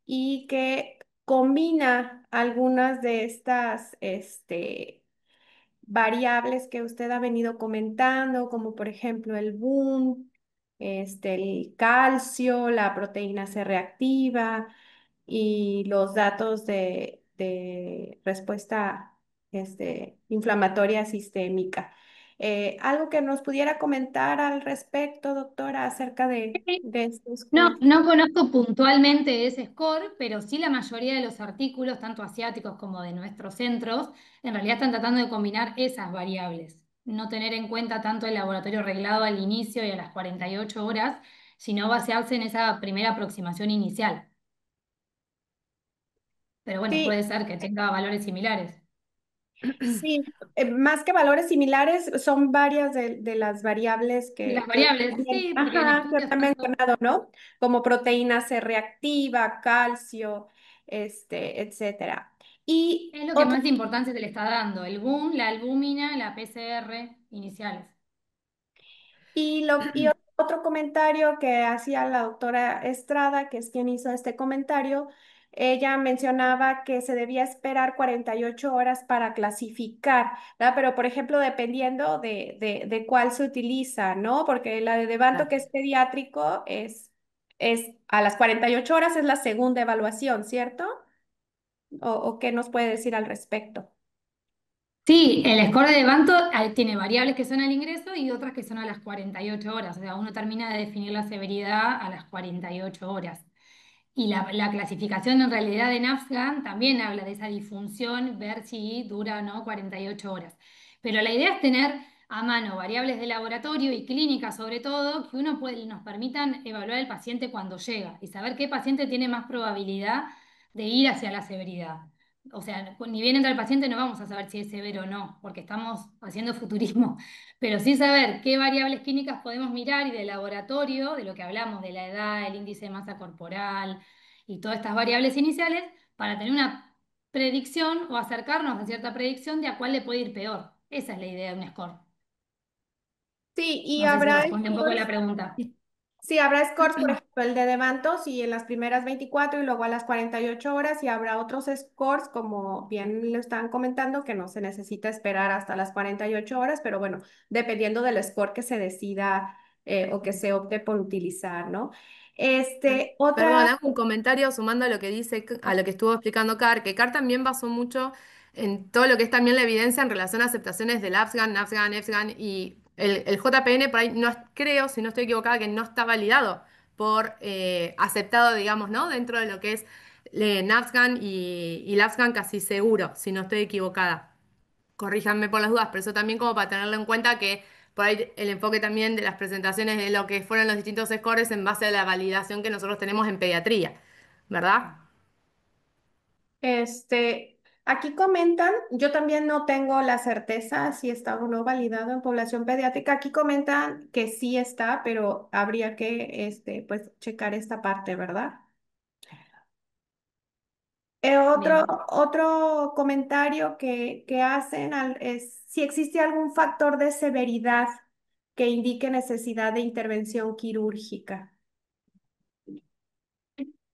[SPEAKER 3] y que combina algunas de estas, variables que usted ha venido comentando, como por ejemplo el boom, el calcio, la proteína C reactiva y los datos de respuesta, inflamatoria sistémica. ¿Algo que nos pudiera comentar al respecto, doctora, acerca de este
[SPEAKER 2] No,
[SPEAKER 3] score?
[SPEAKER 2] no conozco puntualmente ese score, pero sí la mayoría de los artículos, tanto asiáticos como de nuestros centros, en realidad están tratando de combinar esas variables. No tener en cuenta tanto el laboratorio reglado al inicio y a las 48 horas, sino basearse en esa primera aproximación inicial. Pero bueno,
[SPEAKER 3] Sí,
[SPEAKER 2] puede ser que tenga valores similares.
[SPEAKER 3] sí, más que valores similares, son varias de las variables
[SPEAKER 2] De las
[SPEAKER 3] que
[SPEAKER 2] variables, sí, porque en estudios
[SPEAKER 3] usted ha
[SPEAKER 2] tanto
[SPEAKER 3] mencionado, ¿no? Como proteína C reactiva, calcio, etcétera. Y
[SPEAKER 2] es lo que
[SPEAKER 3] otro
[SPEAKER 2] más importancia se le está dando, el boom, la albúmina, la PCR iniciales.
[SPEAKER 3] Y otro comentario que hacía la doctora Estrada, que es quien hizo este comentario, ella mencionaba que se debía esperar 48 horas para clasificar, ¿verdad? Pero, por ejemplo, dependiendo de cuál se utiliza, ¿no? Porque la de Devanto, que es pediátrico, es a las 48 horas es la segunda evaluación, ¿cierto? ¿O qué nos puede decir al respecto?
[SPEAKER 2] Sí, el score de Banto tiene variables que son al ingreso y otras que son a las 48 horas. O sea, uno termina de definir la severidad a las 48 horas. Y la clasificación en realidad de NAFGAN también habla de esa disfunción, ver si dura o no 48 horas. Pero la idea es tener a mano variables de laboratorio y clínicas sobre todo, que nos permitan evaluar el paciente cuando llega y saber qué paciente tiene más probabilidad de ir hacia la severidad. O sea, ni bien entra el paciente no vamos a saber si es severo o no, porque estamos haciendo futurismo, pero sí saber qué variables clínicas podemos mirar y de laboratorio, de lo que hablamos, de la edad, el índice de masa corporal y todas estas variables iniciales, para tener una predicción o acercarnos a cierta predicción de a cuál le puede ir peor. Esa es la idea de un score.
[SPEAKER 3] Sí, y
[SPEAKER 2] No sé si
[SPEAKER 3] habrá
[SPEAKER 2] responde un poco la pregunta.
[SPEAKER 3] Sí, habrá scores, por ejemplo, el de Devantos y en las primeras 24 y luego a las 48 horas y habrá otros scores, como bien lo están comentando, que no se necesita esperar hasta las 48 horas, pero bueno, dependiendo del score que se decida, o que se opte por utilizar, ¿no?
[SPEAKER 4] Perdón,
[SPEAKER 3] Otra,
[SPEAKER 4] hago un comentario sumando a lo que dice, a lo que estuvo explicando Car, que Car también basó mucho en todo lo que es también la evidencia en relación a aceptaciones del AFGAN, NAFGAN, EFGAN y el JPN, por ahí no creo, si no estoy equivocada, que no está validado por aceptado, digamos, ¿no? Dentro de lo que es NAFGAN y el AFGAN casi seguro, si no estoy equivocada. Corríjanme por las dudas, pero eso también como para tenerlo en cuenta que por ahí el enfoque también de las presentaciones de lo que fueron los distintos scores en base a la validación que nosotros tenemos en pediatría, ¿verdad?
[SPEAKER 3] este, Aquí comentan, yo también no tengo la certeza si está o no validado en población pediátrica. Aquí comentan que sí está, pero habría que, pues, checar esta parte, ¿verdad? Otro,
[SPEAKER 2] Bien.
[SPEAKER 3] otro comentario que hacen es si existe algún factor de severidad que indique necesidad de intervención quirúrgica.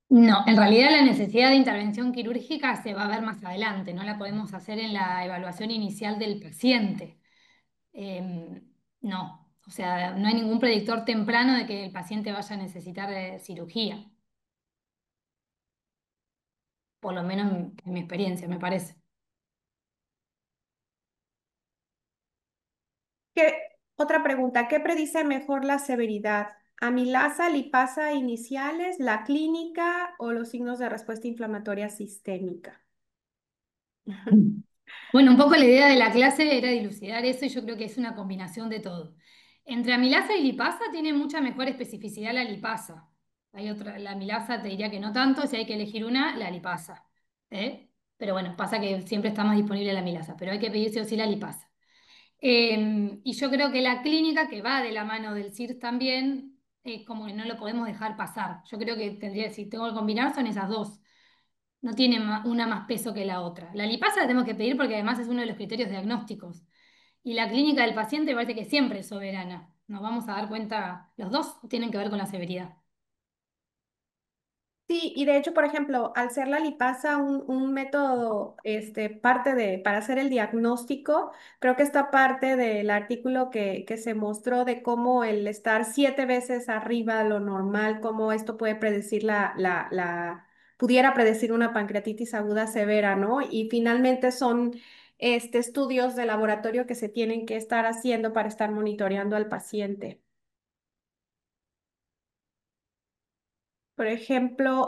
[SPEAKER 2] No, en realidad la necesidad de intervención quirúrgica se va a ver más adelante, no la podemos hacer en la evaluación inicial del paciente. No, o sea, no hay ningún predictor temprano de que el paciente vaya a necesitar cirugía, por lo menos en mi experiencia, me parece.
[SPEAKER 3] ¿Qué, otra pregunta, ¿qué predice mejor la severidad? ¿Amilasa, lipasa iniciales, la clínica o los signos de respuesta inflamatoria sistémica?
[SPEAKER 2] Bueno, un poco la idea de la clase era dilucidar eso y yo creo que es una combinación de todo. Entre amilasa y lipasa tiene mucha mejor especificidad la lipasa. Hay otra, la amilasa te diría que no tanto, si hay que elegir una, la lipasa. ¿Eh? Pero bueno, pasa que siempre está más disponible la amilasa, pero hay que pedir sí o sí la lipasa. Y yo creo que la clínica, que va de la mano del CIRS también, como que no lo podemos dejar pasar. Yo creo que tendría, si tengo que combinar, son esas dos. No tiene una más peso que la otra. La lipasa la tenemos que pedir porque además es uno de los criterios diagnósticos. Y la clínica del paciente parece que siempre es soberana. Nos vamos a dar cuenta, los dos tienen que ver con la severidad.
[SPEAKER 3] Sí, y de hecho, por ejemplo, al ser la lipasa un método, parte de, para hacer el diagnóstico, creo que esta parte del artículo que se mostró de cómo el estar 7 veces arriba de lo normal, cómo esto puede predecir pudiera predecir una pancreatitis aguda severa, ¿no? Y finalmente son, estudios de laboratorio que se tienen que estar haciendo para estar monitoreando al paciente. Por ejemplo,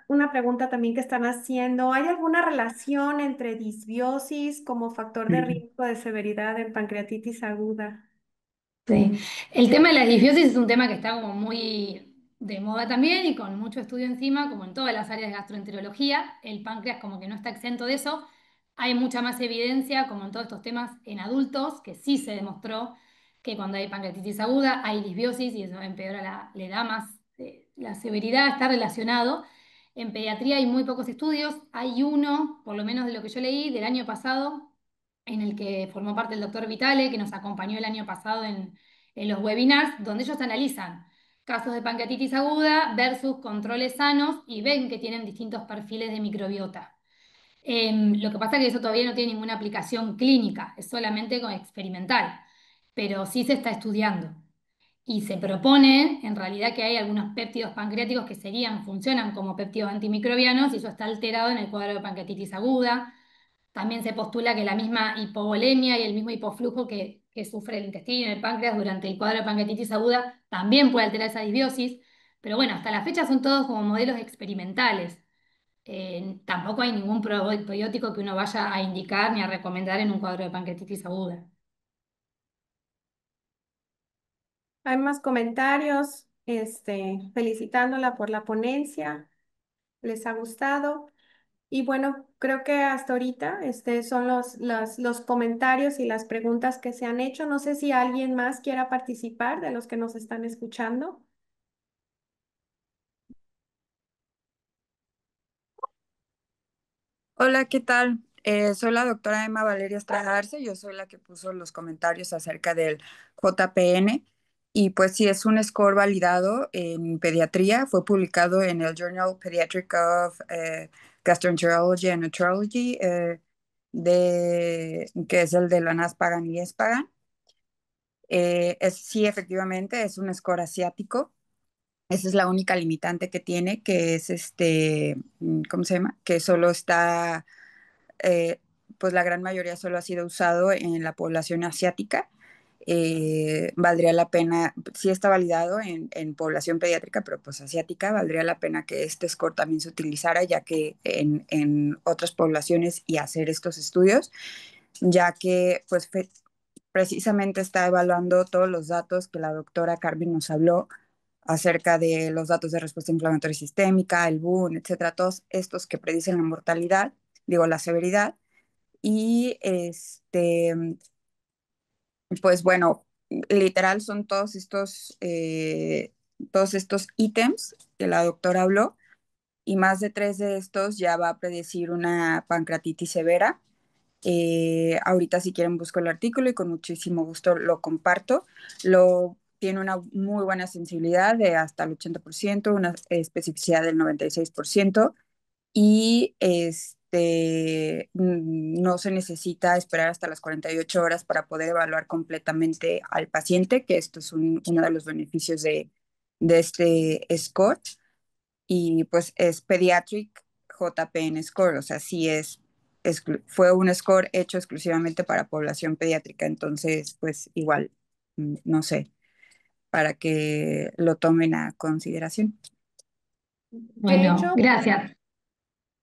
[SPEAKER 3] una pregunta también que están haciendo, ¿hay alguna relación entre disbiosis como factor de riesgo de severidad en pancreatitis aguda?
[SPEAKER 2] Sí. El tema de la disbiosis es un tema que está como muy de moda también y con mucho estudio encima, como en todas las áreas de gastroenterología. El páncreas como que no está exento de eso. Hay mucha más evidencia, como en todos estos temas, en adultos, que sí se demostró que cuando hay pancreatitis aguda hay disbiosis y eso empeora le da más, la severidad está relacionado. En pediatría hay muy pocos estudios. Hay uno, por lo menos de lo que yo leí, del año pasado, en el que formó parte el doctor Vitale, que nos acompañó el año pasado en los webinars, donde ellos analizan casos de pancreatitis aguda versus controles sanos y ven que tienen distintos perfiles de microbiota. Lo que pasa es que eso todavía no tiene ninguna aplicación clínica, es solamente experimental, pero sí se está estudiando. Y se propone, en realidad, que hay algunos péptidos pancreáticos que funcionan como péptidos antimicrobianos y eso está alterado en el cuadro de pancreatitis aguda. También se postula que la misma hipovolemia y el mismo hipoflujo que sufre el intestino y el páncreas durante el cuadro de pancreatitis aguda también puede alterar esa disbiosis. Pero bueno, hasta la fecha son todos como modelos experimentales. Tampoco hay ningún probiótico que uno vaya a indicar ni a recomendar en un cuadro de pancreatitis aguda.
[SPEAKER 3] Hay más comentarios, felicitándola por la ponencia, les ha gustado. Y bueno, creo que hasta ahorita, son los comentarios y las preguntas que se han hecho. No sé si alguien más quiera participar de los que nos están escuchando.
[SPEAKER 5] Hola, ¿qué tal? Soy la doctora Emma Valeria Estrada Arce, yo soy la que puso los comentarios acerca del JPN y pues sí, es un score validado en pediatría, fue publicado en el Journal Pediatric of Gastroenterology and Nephrology, que es el de la NASPAGAN y ESPAGAN. Sí, efectivamente, es un score asiático. Esa es la única limitante que tiene, que es ¿cómo se llama? Que solo está eh, pues la gran mayoría solo ha sido usado en la población asiática. Valdría la pena, sí está validado en población pediátrica, pero pues asiática, valdría la pena que este score también se utilizara, ya que en otras poblaciones y hacer estos estudios, ya que pues precisamente está evaluando todos los datos que la doctora Carmen nos habló acerca de los datos de respuesta inflamatoria sistémica, el BUN, etcétera, todos estos que predicen la mortalidad digo, la severidad. Y pues bueno, literal son todos estos ítems que la doctora habló, y más de 3 de estos ya va a predecir una pancreatitis severa. Ahorita si quieren busco el artículo y con muchísimo gusto lo comparto. Tiene una muy buena sensibilidad de hasta el 80%, una especificidad del 96%, y no se necesita esperar hasta las 48 horas para poder evaluar completamente al paciente, que esto es uno de los beneficios de este score. Y pues es Pediatric JPN Score, o sea, sí fue un score hecho exclusivamente para población pediátrica, entonces pues igual, no sé, para que lo tomen a consideración.
[SPEAKER 3] De
[SPEAKER 2] Bueno,
[SPEAKER 3] hecho,
[SPEAKER 2] gracias.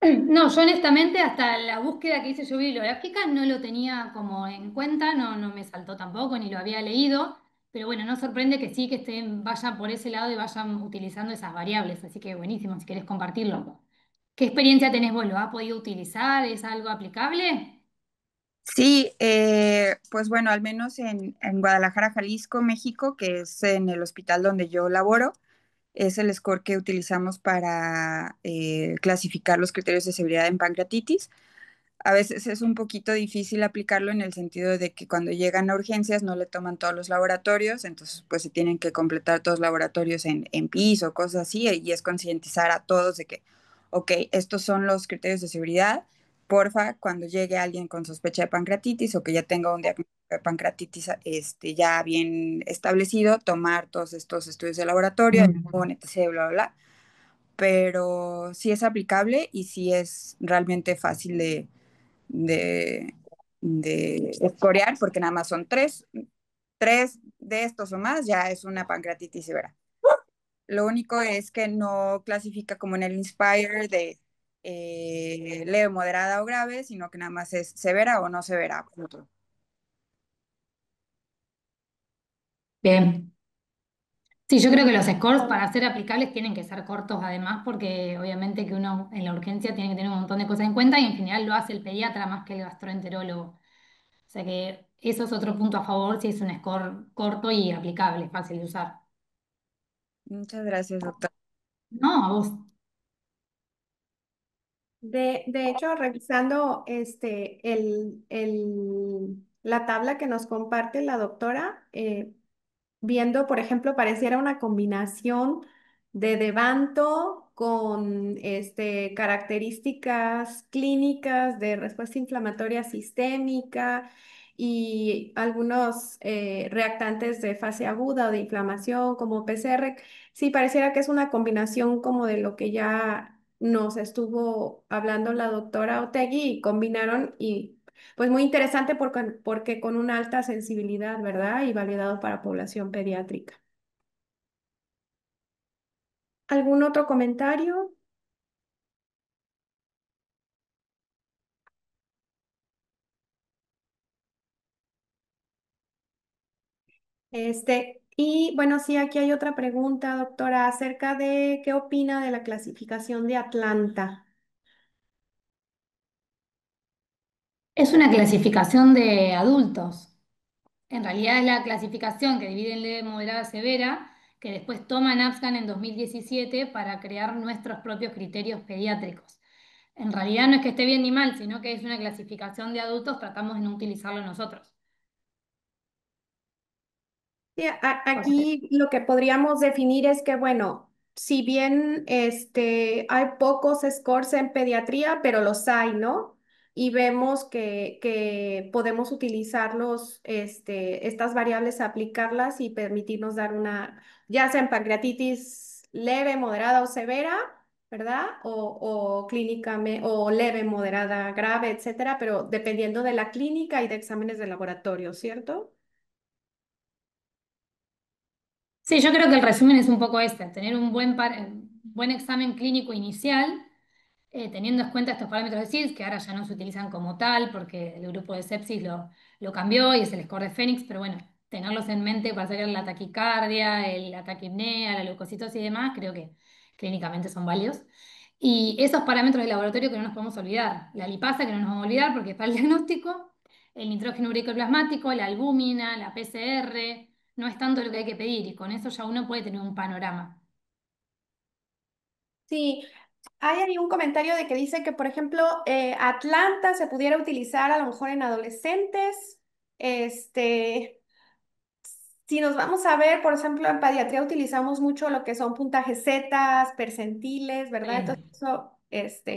[SPEAKER 2] No, yo honestamente hasta la búsqueda que hice yo bibliográfica no lo tenía como en cuenta, no me saltó tampoco, ni lo había leído, pero bueno, no sorprende que sí que vayan por ese lado y vayan utilizando esas variables, así que buenísimo, si querés compartirlo. ¿Qué experiencia tenés vos? ¿Lo has podido utilizar? ¿Es algo aplicable?
[SPEAKER 5] Sí, pues bueno, al menos en Guadalajara, Jalisco, México, que es en el hospital donde yo laboro, es el score que utilizamos para clasificar los criterios de seguridad en pancreatitis. A veces es un poquito difícil aplicarlo en el sentido de que cuando llegan a urgencias no le toman todos los laboratorios, entonces pues se tienen que completar todos los laboratorios en PIS o cosas así, y es concientizar a todos de que, ok, estos son los criterios de seguridad. Porfa, cuando llegue alguien con sospecha de pancreatitis o que ya tenga un diagnóstico de pancreatitis ya bien establecido, tomar todos estos estudios de laboratorio, etc., bla, bla, bla. Pero sí es aplicable y sí es realmente fácil de, de escorear, porque nada más son tres de estos o más, ya es una pancreatitis severa. Lo único es que no clasifica como en el Inspire de leve, moderada o grave, sino que nada más es severa o no severa. Punto.
[SPEAKER 2] Bien. Sí, yo creo que los scores para ser aplicables tienen que ser cortos además, porque obviamente que uno en la urgencia tiene que tener un montón de cosas en cuenta y en general lo hace el pediatra más que el gastroenterólogo. O sea que eso es otro punto a favor si es un score corto y aplicable, fácil de usar.
[SPEAKER 5] Muchas gracias, doctor.
[SPEAKER 2] No, a vos.
[SPEAKER 3] de hecho, revisando la tabla que nos comparte la doctora, viendo, por ejemplo, pareciera una combinación de Devanto con características clínicas de respuesta inflamatoria sistémica y algunos reactantes de fase aguda o de inflamación como PCR. Sí, pareciera que es una combinación como de lo que ya nos estuvo hablando la doctora Otegui y combinaron y pues muy interesante porque con una alta sensibilidad, ¿verdad? Y validado para población pediátrica. ¿Algún otro comentario? Y bueno, sí, aquí hay otra pregunta, doctora, acerca de qué opina de la clasificación de Atlanta.
[SPEAKER 2] Es una clasificación de adultos. En realidad es la clasificación que divide en leve, moderada, severa, que después toma NAPSGAN en 2017 para crear nuestros propios criterios pediátricos. En realidad no es que esté bien ni mal, sino que es una clasificación de adultos, tratamos de no utilizarlo nosotros.
[SPEAKER 3] Sí,
[SPEAKER 2] Porque
[SPEAKER 3] aquí lo que podríamos definir es que, bueno, si bien hay pocos scores en pediatría, pero los hay, ¿no? Y vemos que podemos utilizarlos, estas variables, aplicarlas y permitirnos dar una, ya sea en pancreatitis leve, moderada o severa, ¿verdad? O clínica, o leve, moderada, grave, etcétera, pero dependiendo de la clínica y de exámenes de laboratorio, ¿cierto?
[SPEAKER 2] sí, yo creo que el resumen es un poco este, tener un buen examen clínico inicial, teniendo en cuenta estos parámetros de SIDS, que ahora ya no se utilizan como tal, porque el grupo de sepsis lo cambió y es el score de Fénix, pero bueno, tenerlos en mente para saber la taquicardia, la taquipnea, la leucocitosis y demás, creo que clínicamente son válidos. Y esos parámetros de laboratorio que no nos podemos olvidar. La lipasa, que no nos vamos a olvidar porque es para el diagnóstico, el nitrógeno ureico plasmático, la albúmina, la PCR, no es tanto lo que hay que pedir y con eso ya uno puede tener un panorama.
[SPEAKER 3] Sí, hay ahí un comentario de que dice que, por ejemplo, Atlanta se pudiera utilizar a lo mejor en adolescentes. Este, si nos vamos a ver, por ejemplo, en pediatría utilizamos mucho lo que son puntajes zetas, percentiles, ¿verdad?
[SPEAKER 2] Sí.
[SPEAKER 3] Entonces, eso,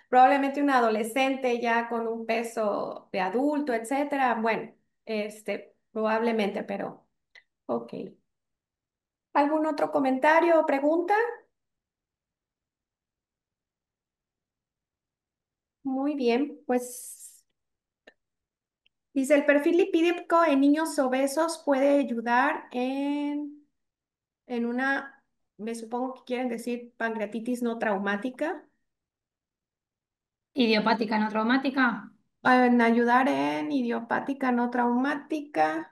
[SPEAKER 3] probablemente un adolescente ya con un peso de adulto, etcétera. Bueno, probablemente, pero ok. ¿Algún otro comentario o pregunta? Muy bien, pues dice, el perfil lipídico en niños obesos puede ayudar en una, me supongo que quieren decir pancreatitis no traumática,
[SPEAKER 2] Idiopática no traumática.
[SPEAKER 3] en ayudar en idiopática no traumática.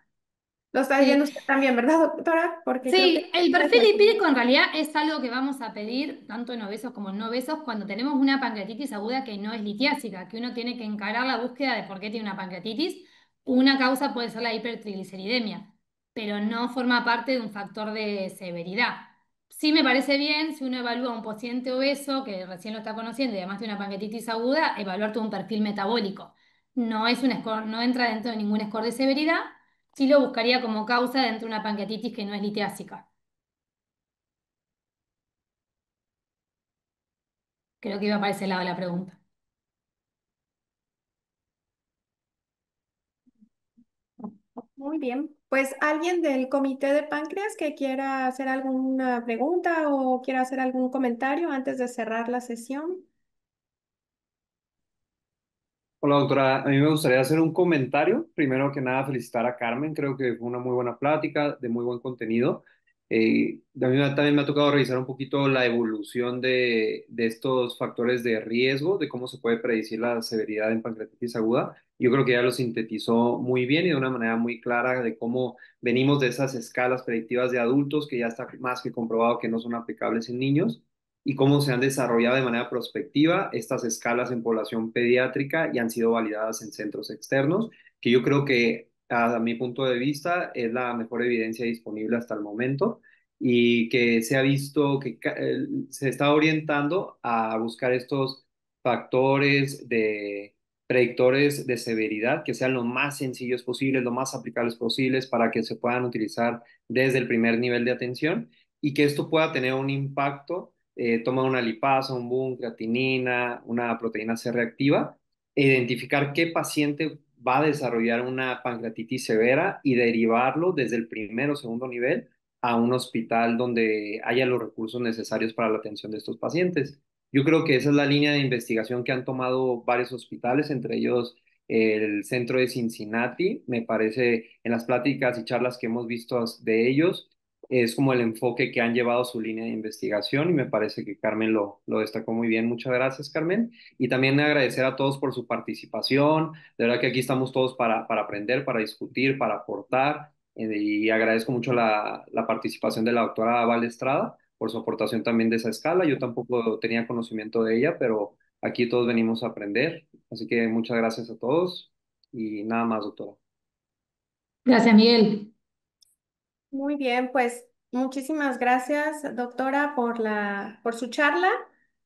[SPEAKER 3] Lo está diciendo
[SPEAKER 2] Sí,
[SPEAKER 3] usted también, ¿verdad, doctora? Porque creo que...
[SPEAKER 2] sí, el perfil lipídico en realidad es algo que vamos a pedir tanto en obesos como en no obesos cuando tenemos una pancreatitis aguda que no es litiásica, que uno tiene que encarar la búsqueda de por qué tiene una pancreatitis. Una causa puede ser la hipertrigliceridemia, pero no forma parte de un factor de severidad. Sí me parece bien si uno evalúa a un paciente obeso que recién lo está conociendo y además tiene una pancreatitis aguda, evaluar todo un perfil metabólico. No es un score, no entra dentro de ningún score de severidad. Sí lo buscaría como causa dentro de una pancreatitis que no es litiásica. Creo que iba para ese lado la pregunta.
[SPEAKER 3] Muy bien. Pues alguien del comité de páncreas que quiera hacer alguna pregunta o quiera hacer algún comentario antes de cerrar la sesión.
[SPEAKER 6] Hola doctora, a mí me gustaría hacer un comentario. Primero que nada, felicitar a Carmen, creo que fue una muy buena plática, de muy buen contenido. A mí también me ha tocado revisar un poquito la evolución de estos factores de riesgo, de cómo se puede predecir la severidad en pancreatitis aguda. Yo creo que ya lo sintetizó muy bien y de una manera muy clara de cómo venimos de esas escalas predictivas de adultos que ya está más que comprobado que no son aplicables en niños y cómo se han desarrollado de manera prospectiva estas escalas en población pediátrica y han sido validadas en centros externos, que yo creo que a mi punto de vista es la mejor evidencia disponible hasta el momento y que se ha visto que se está orientando a buscar estos factores de predictores de severidad que sean lo más sencillos posibles, lo más aplicables posibles para que se puedan utilizar desde el primer nivel de atención y que esto pueda tener un impacto. Toma una lipasa, un boom, creatinina, una proteína C reactiva, e identificar qué paciente va a desarrollar una pancreatitis severa y derivarlo desde el primer o segundo nivel a un hospital donde haya los recursos necesarios para la atención de estos pacientes. Yo creo que esa es la línea de investigación que han tomado varios hospitales, entre ellos el centro de Cincinnati. Me parece en las pláticas y charlas que hemos visto de ellos, es como el enfoque que han llevado su línea de investigación y me parece que Carmen lo destacó muy bien. Muchas gracias, Carmen. Y también agradecer a todos por su participación. De verdad que aquí estamos todos para aprender, para discutir, para aportar. Y agradezco mucho la participación de la doctora Val Estrada por su aportación también de esa escala. Yo tampoco tenía conocimiento de ella, pero aquí todos venimos a aprender. Así que muchas gracias a todos y nada más, doctora.
[SPEAKER 2] Gracias, Miguel.
[SPEAKER 3] Muy bien, pues muchísimas gracias, doctora, por su charla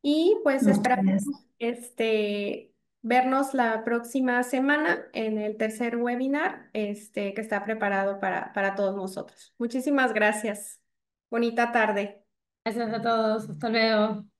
[SPEAKER 3] y pues esperamos
[SPEAKER 2] Ustedes.
[SPEAKER 3] vernos la próxima semana en el tercer webinar que está preparado para todos nosotros. Muchísimas gracias. Bonita tarde.
[SPEAKER 2] Gracias a todos. Hasta luego.